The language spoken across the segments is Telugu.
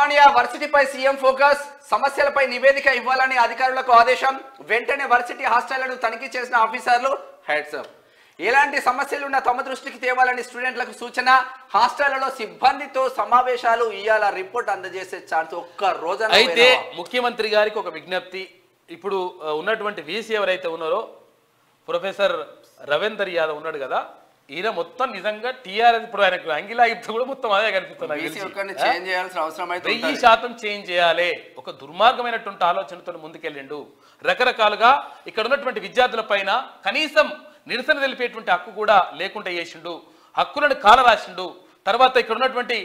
ఉస్మానియా వర్సిటీపై సీఎం ఫోకస్, సమస్యలపై నివేదిక ఇవ్వాలని అధికారులకు ఆదేశం. వెంటనే వర్సిటీ హాస్టళ్లను తనిఖీ చేసిన ఆఫీసర్లు హెడ్స్ అప్. ఎలాంటి సమస్యలున్నా తమ దృష్టికి తేవాలని స్టూడెంట్లకు సూచన. హాస్టళ్లలో సిబ్బందితో సమావేశాలు, ఇయాల రిపోర్ట్ అందజేసే ఛాన్స్ ఒక్క రోజున. అయితే ముఖ్యమంత్రి గారికి ఒక విజ్ఞప్తి. ఇప్పుడు ఉన్నటువంటి వీసీ ఎవరైతే ఉన్నారో ప్రొఫెసర్ రవీందర్ యాదవ్ ఉన్నాడు కదా, ఈయన మొత్తం నిజంగా టీఆర్ఎస్ ఇప్పుడు ఆయనకు అంగిలాగితే కూడా మొత్తం అదే కనిపిస్తుంది. 1000% చేంజ్ చేయాలి. ఒక దుర్మార్గమైనటువంటి ఆలోచనతో ముందుకెళ్ళిండు. రకరకాలుగా ఇక్కడ ఉన్నటువంటి విద్యార్థుల పైన కనీసం నిరసన తెలిపేటువంటి హక్కు కూడా లేకుండా చేసిండు. హక్కులను కాలరాసిండు. తర్వాత ఇక్కడ ఉన్నటువంటి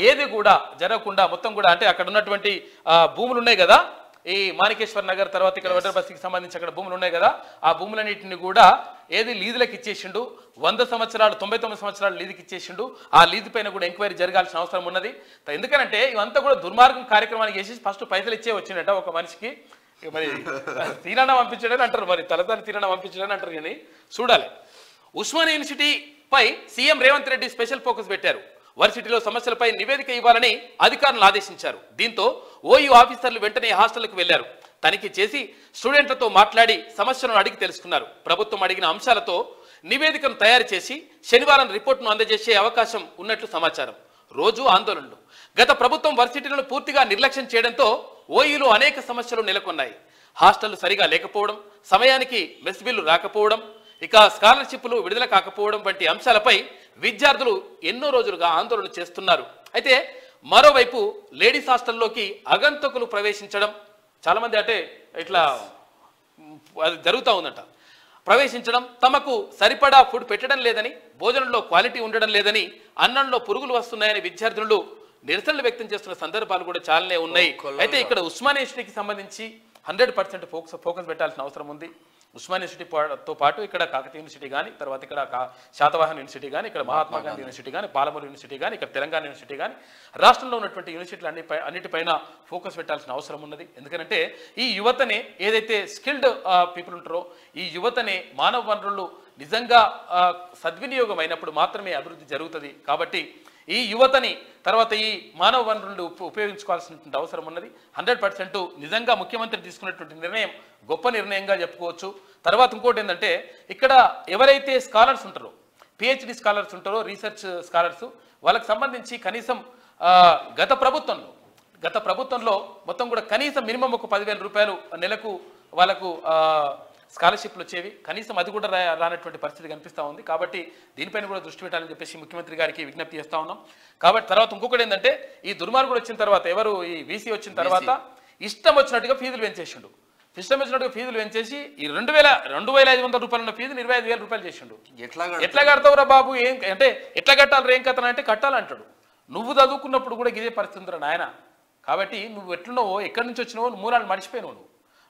ఏది కూడా జరగకుండా మొత్తం కూడా అంటే అక్కడ ఉన్నటువంటి భూములు ఉన్నాయి కదా, ఈ మాణికేశ్వర్ నగర్ తర్వాత ఇక్కడ వడ్డర్ బస్తీకి సంబంధించి అక్కడ భూములు ఉన్నాయి కదా, ఆ భూములన్నింటినీ కూడా ఏది లీజులకు ఇచ్చేసిండు. 100 సంవత్సరాలు 99 సంవత్సరాలు లీజుకి ఇచ్చేసిండు. ఆ లీజు పైన కూడా ఎంక్వైరీ జరగాల్సిన అవసరం ఉన్నది. ఎందుకంటే ఇవంతా కూడా దుర్మార్గం కార్యక్రమానికి చేసి ఫస్ట్ పైసలు ఇచ్చే వచ్చిందట ఒక మనిషికి. మరి తీరాణ పంపించడని అంటారు, మరి తలతల తీరాణ పంపించడని అంటారు. కానీ చూడాలి. ఉస్మానియా యూనివర్సిటీపై CM Revanth Reddy special focus పెట్టారు. వర్సిటీలో సమస్యలపై నివేదిక ఇవ్వాలని అధికారులను ఆదేశించారు. దీంతో ఓయూ ఆఫీసర్లు వెంటనే హాస్టల్కు వెళ్లారు. తనిఖీ చేసి స్టూడెంట్లతో మాట్లాడి సమస్యలను అడిగి తెలుసుకున్నారు. ప్రభుత్వం అడిగిన అంశాలతో నివేదికను తయారు చేసి శనివారం రిపోర్టును అందజేసే అవకాశం ఉన్నట్లు సమాచారం. రోజు ఆందోళనలు. గత ప్రభుత్వం వర్సిటీలను పూర్తిగా నిర్లక్ష్యం చేయడంతో ఓయూలో అనేక సమస్యలు నెలకొన్నాయి. హాస్టళ్లు సరిగా లేకపోవడం, సమయానికి మెస్ బిల్లు రాకపోవడం, ఇక స్కాలర్షిప్లు విడుదల కాకపోవడం వంటి అంశాలపై విద్యార్థులు ఎన్నో రోజులుగా ఆందోళన చేస్తున్నారు. అయితే మరోవైపు లేడీస్ హాస్టల్లోకి అగంతకులు ప్రవేశించడం, చాలామంది అంటే ఇట్లా అది జరుగుతూ ఉందంట. ప్రవేశించడం, తమకు సరిపడా ఫుడ్ పెట్టడం లేదని, భోజనంలో క్వాలిటీ ఉండడం లేదని, అన్నంలో పురుగులు వస్తున్నాయని విద్యార్థులు నిరసనలు వ్యక్తం చేస్తున్న సందర్భాలు కూడా చాలానే ఉన్నాయి. అయితే ఇక్కడ ఉస్మానియా యూనివర్సిటీకి సంబంధించి 100% ఫోకస్ పెట్టాల్సిన అవసరం ఉంది. ఉస్మానియా యూనివర్సిటీతో పాటు ఇక్కడ కాకతీయ యూనివర్సిటీ కానీ, తర్వాత ఇక్కడ శాతవాహన యూనివర్సిటీ కానీ, ఇక్కడ మహాత్మా గాంధీ యూనివర్సిటీ కానీ, పాలమూరు యూనివర్సిటీ కానీ, ఇక్కడ తెలంగాణ యూనివర్సిటీ కానీ, రాష్ట్రంలో ఉన్నటువంటి యూనివర్సిటీలు అన్నిటిపైన ఫోకస్ పెట్టాల్సిన అవసరం ఉన్నది. ఎందుకంటే ఈ యువతనే ఏదైతే స్కిల్డ్ పీపుల్ ఉంటారో, ఈ యువతనే మానవ వనరులు నిజంగా సద్వినియోగం అయినప్పుడు మాత్రమే అభివృద్ధి జరుగుతుంది. కాబట్టి ఈ యువతని తర్వాత ఈ మానవ వనరులు ఉపయోగించుకోవాల్సినటువంటి అవసరం ఉన్నది. 100% నిజంగా ముఖ్యమంత్రి తీసుకున్నటువంటి నిర్ణయం గొప్ప నిర్ణయంగా చెప్పుకోవచ్చు. తర్వాత ఇంకోటి ఏంటంటే ఇక్కడ ఎవరైతే స్కాలర్స్ ఉంటారో, పిహెచ్డి స్కాలర్స్ ఉంటారో, రీసెర్చ్ స్కాలర్స్, వాళ్ళకి సంబంధించి కనీసం గత ప్రభుత్వంలో మొత్తం కూడా కనీసం మినిమం ఒక 10,000 రూపాయలు నెలకు వాళ్ళకు స్కాలర్షిప్లు వచ్చేవి. కనీసం అది కూడా రానటువంటి పరిస్థితి కనిపిస్తూ ఉంది. కాబట్టి దీనిపైన కూడా దృష్టి పెట్టాలని చెప్పేసి ముఖ్యమంత్రి గారికి విజ్ఞప్తి చేస్తూ ఉన్నాం. కాబట్టి తర్వాత ఇంకొకటి ఏంటంటే ఈ దుర్మార్గుడు వచ్చిన తర్వాత, ఎవరు ఈ వీసీ వచ్చిన తర్వాత ఇష్టం వచ్చినట్టుగా ఫీజులు పెంచేసిండు. ఇష్టం వచ్చినట్టుగా ఫీజులు పెంచేసి ఈ 2,500 రూపాయలు ఉన్న ఫీజుని 25,000 రూపాయలు చేసిండు. ఎట్లా కడతావురా బాబు, ఏం అంటే ఎట్లా కట్టాలి, ఏం కథన అంటే కట్టాలంటాడు. నువ్వు చదువుకున్నప్పుడు కూడా ఇదే పరిస్థితి ఉందిరా నాయన. కాబట్టి నువ్వు ఎట్లున్నావో, ఎక్కడి నుంచి వచ్చినావో, మూలాలు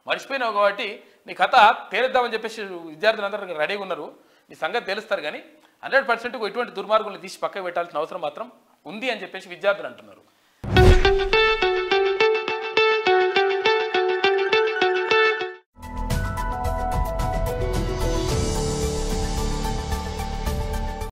మర్చిపోయినావు కాబట్టి నీ కథ తేలిద్దామని చెప్పేసి విద్యార్థులందరూ రెడీగా ఉన్నారు. నీ సంగతి తెలుస్తారు. కానీ 100% ఇటువంటి దుర్మార్గులను తీసి పక్కకు పెట్టాల్సిన అవసరం మాత్రం ఉంది అని చెప్పేసి విద్యార్థులు అంటున్నారు.